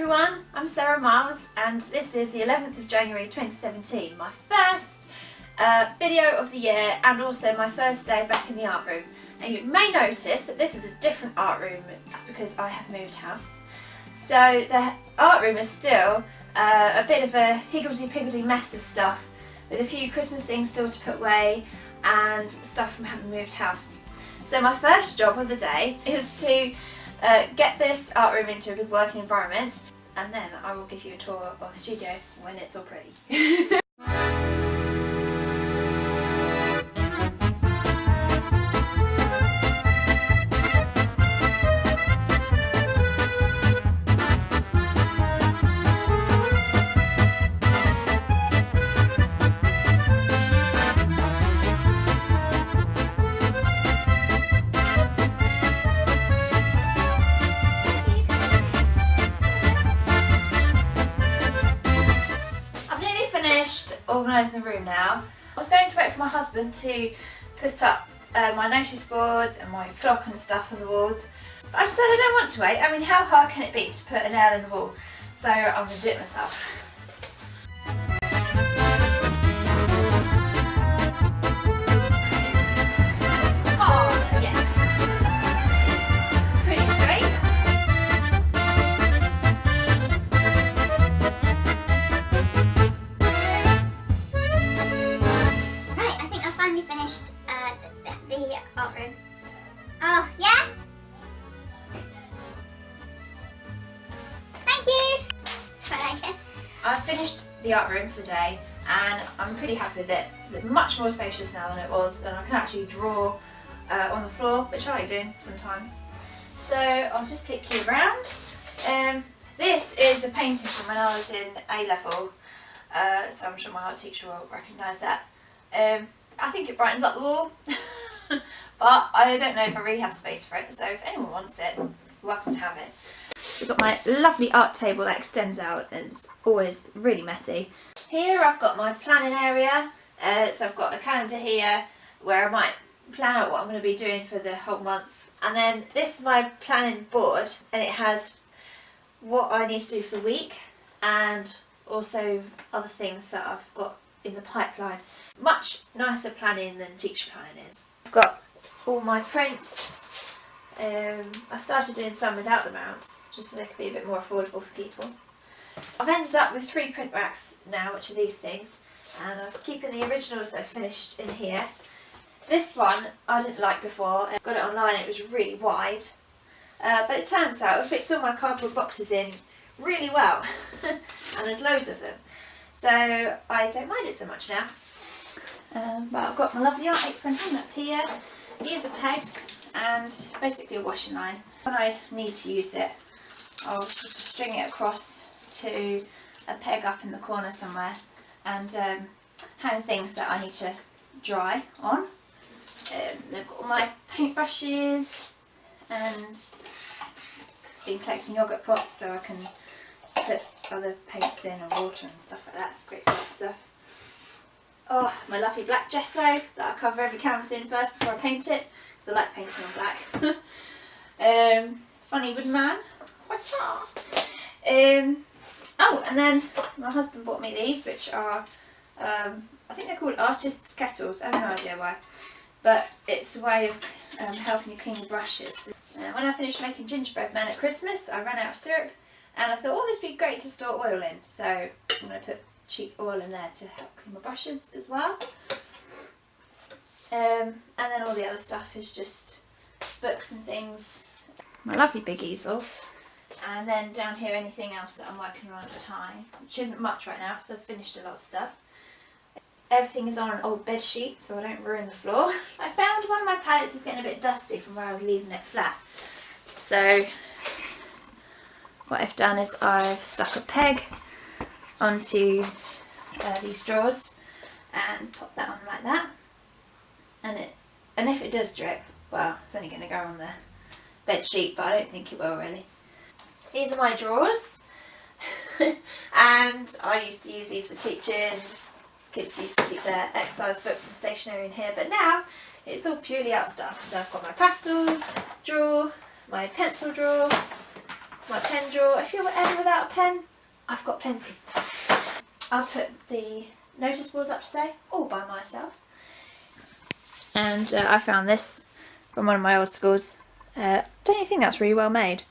everyone, I'm Sarah Miles and this is the 11th of January 2017, my first video of the year and also my first day back in the art room. Now you may notice that this is a different art room. It's because I have moved house. So the art room is still a bit of a higgledy-piggledy mess of stuff with a few Christmas things still to put away and stuff from having moved house. So my first job of the day is to get this art room into a good working environment, and then I will give you a tour of the studio when it's all pretty. Organising the room now. I was going to wait for my husband to put up my notice boards and my clock and stuff on the walls, but I decided I don't want to wait. I mean, how hard can it be to put a nail in the wall? So I'm going to do it myself. Oh yes, it's pretty straight. Finished the art room. Oh, yeah? Thank you! I've finished the art room for the day and I'm pretty happy with it. It's much more spacious now than it was, and I can actually draw on the floor, which I like doing sometimes. So I'll just take you around. This is a painting from when I was in A-level, so I'm sure my art teacher will recognise that. I think it brightens up the wall, but I don't know if I really have the space for it, so if anyone wants it, you're welcome to have it. We've got my lovely art table that extends out and it's always really messy. Here I've got my planning area, so I've got a calendar here where I might plan out what I'm going to be doing for the whole month, and then this is my planning board and it has what I need to do for the week and also other things that I've got in the pipeline. Much nicer planning than teacher planning is. I've got all my prints. I started doing some without the mounts just so they could be a bit more affordable for people. I've ended up with 3 print racks now, which are these things, and I'm keeping the originals that I finished in here. This one I didn't like before. I got it online and it was really wide, but it turns out it fits all my cardboard boxes in really well and there's loads of them. So I don't mind it so much now. But I've got my lovely art apron hung up here. Here's a pegs and basically a washing line. When I need to use it, I'll sort of string it across to a peg up in the corner somewhere and hang things that I need to dry on. I've got all my paintbrushes and been collecting yoghurt pots so I can put other paints in and water and stuff like that. Great for that stuff. Oh, my lovely black gesso that I cover every canvas in first before I paint it, because I like painting on black. Funny wooden man. Oh, and then my husband bought me these, which are, I think they're called artist's kettles. I have no idea why, but it's a way of helping you clean your brushes. When I finished making gingerbread men at Christmas, I ran out of syrup. And I thought, oh, this would be great to store oil in, so I'm going to put cheap oil in there to help clean my brushes as well. And then all the other stuff is just books and things. My lovely big easel. And then down here anything else that I'm working on at the time, which isn't much right now because I've finished a lot of stuff. Everything is on an old bed sheet so I don't ruin the floor. I found one of my palettes was getting a bit dusty from where I was leaving it flat. So what I've done is I've stuck a peg onto these drawers and pop that on like that, and if it does drip, well, it's only going to go on the bed sheet, but I don't think it will really. These are my drawers and I used to use these for teaching. Kids used to keep their exercise books and stationery in here, but now it's all purely art stuff. So I've got my pastel drawer, my pencil drawer, my pen drawer. If you're ever without a pen, I've got plenty. I'll put the notice boards up today, all by myself. And I found this from one of my old schools. Don't you think that's really well made?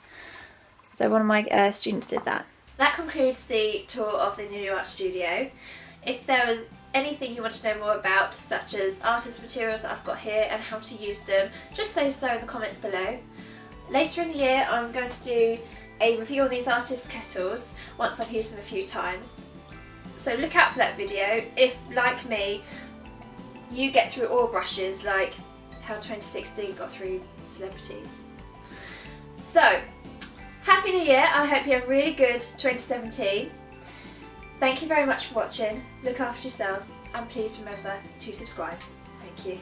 So one of my students did that. That concludes the tour of the New Art Studio. If there was anything you want to know more about, such as artist materials that I've got here and how to use them, just say so in the comments below. Later in the year I'm going to do a review on these artist kettles once I've used them a few times. So look out for that video if, like me, you get through all brushes like how 2016 got through celebrities. So, Happy New Year, I hope you have a really good 2017. Thank you very much for watching, look after yourselves and please remember to subscribe. Thank you.